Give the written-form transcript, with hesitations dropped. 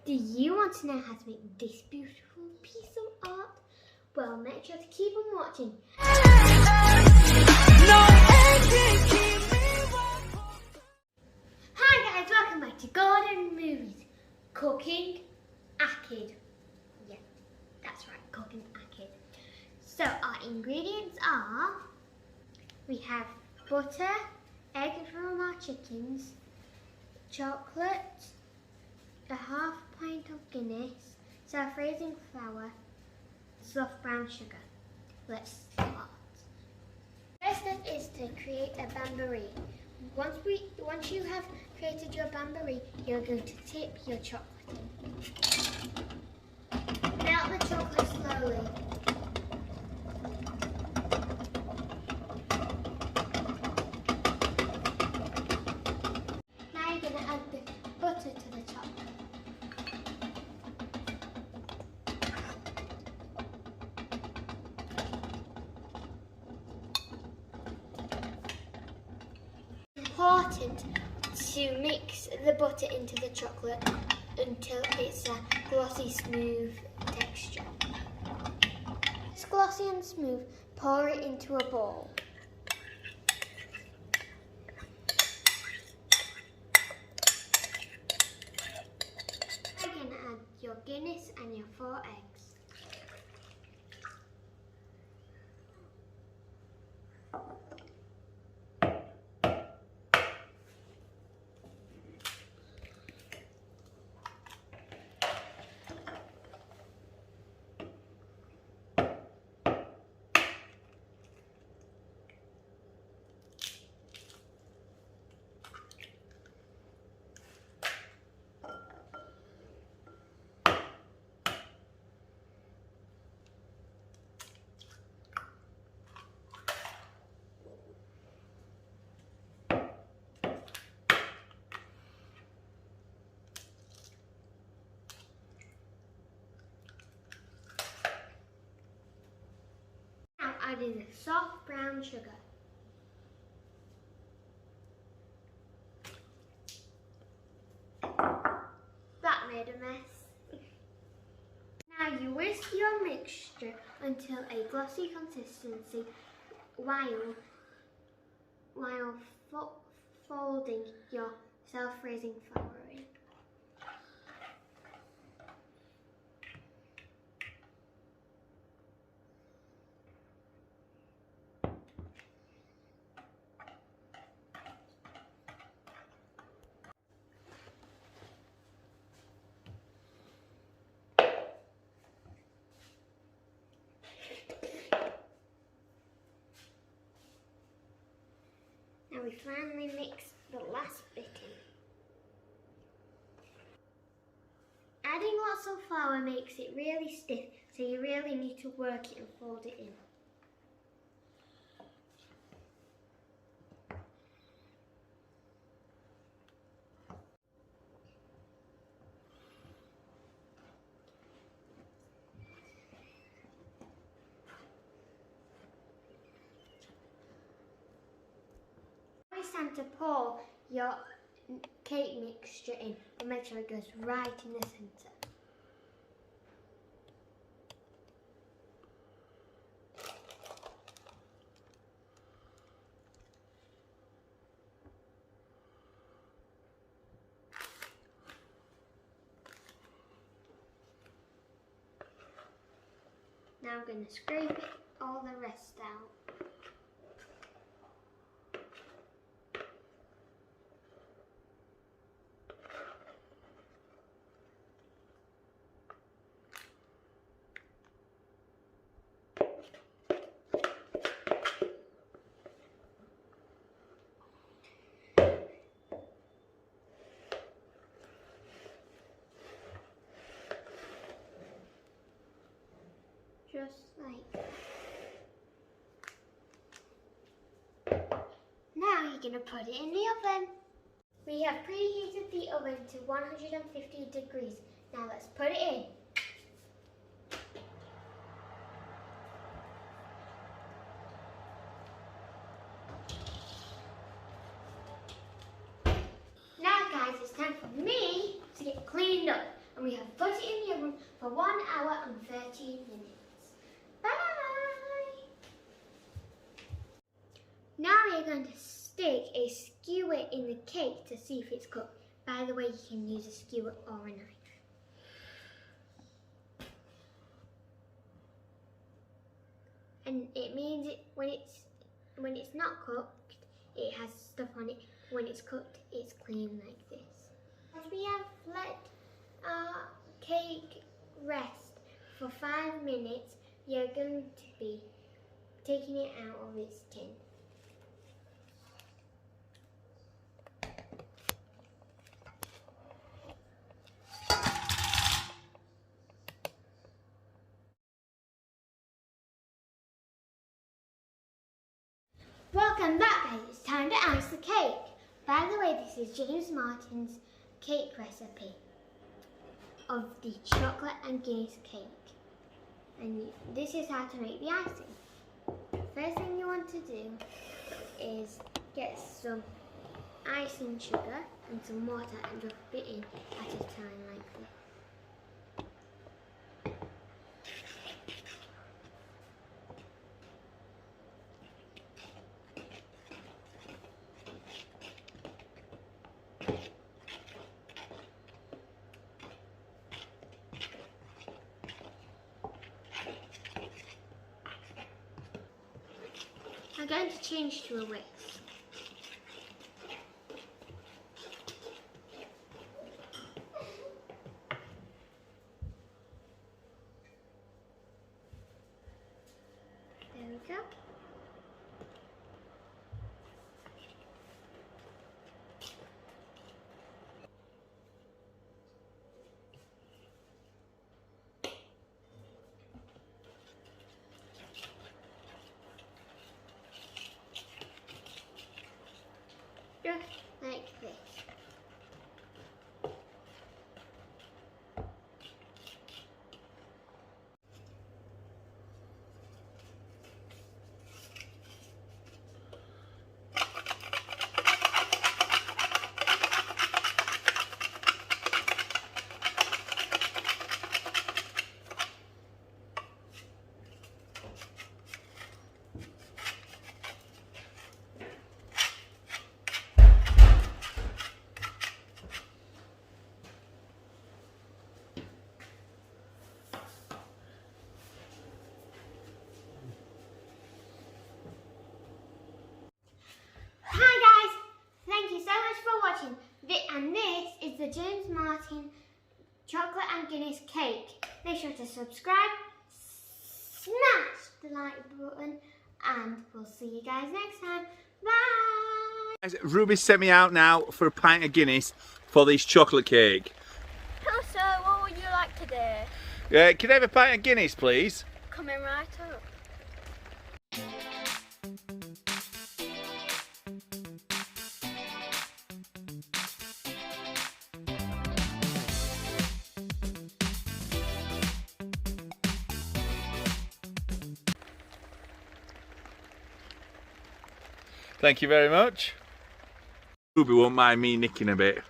Do you want to know how to make this beautiful piece of art? Well, make sure to keep on watching. Hi guys, welcome back to Garden Movies. Cooking a kid. Yeah, that's right, cooking a kid. So our ingredients are, we have butter, eggs from our chickens, chocolate, a half pint of Guinness, self-raising flour, soft brown sugar. Let's start. First step is to create a bain. Once you have created your bain, you're going to tip your chocolate in. Melt the chocolate slowly. Now you're going to add the butter to the chocolate. Important to mix the butter into the chocolate until it's a glossy, smooth texture. It's glossy and smooth, pour it into a bowl. You're going to add your Guinness and your 4 eggs. Now adding the soft brown sugar. That made a mess. Now you whisk your mixture until a glossy consistency while folding your self-raising flour in. Now we finally mix the last bit in. Adding lots of flour makes it really stiff, so you really need to work it and fold it in. It's time to pour your cake mixture in and make sure it goes right in the centre. Now I'm going to scrape all the rest out. Just like now you're going to put it in the oven. We have preheated the oven to 150 degrees. Now let's put it in. Now guys, it's time for me to get cleaned up. and we have put it in the oven for 1 hour and 13 minutes. Bye! Now we are going to stick a skewer in the cake to see if it's cooked. By the way, you can use a skewer or a knife. And it means when it's not cooked, it has stuff on it. When it's cooked, it's clean like this. As we have let our cake rest for 5 minutes, we are going to be taking it out of its tin. Welcome back, guys. It's time to ice the cake. By the way, this is James Martin's cake recipe of the chocolate and Guinness cake. And this is how to make the icing. First thing you want to do is get some icing sugar and some water and drop it in at a time like this. I'm going to change to a whisk. There we go. Just like this. And this is the James Martin Chocolate and Guinness Cake. Make sure to subscribe, smash the like button, and we'll see you guys next time. Bye! Ruby sent me out now for a pint of Guinness for this chocolate cake. Hello sir, what would you like today? Can I have a pint of Guinness, please? Coming right up. Thank you very much. Ruby won't mind me nicking a bit.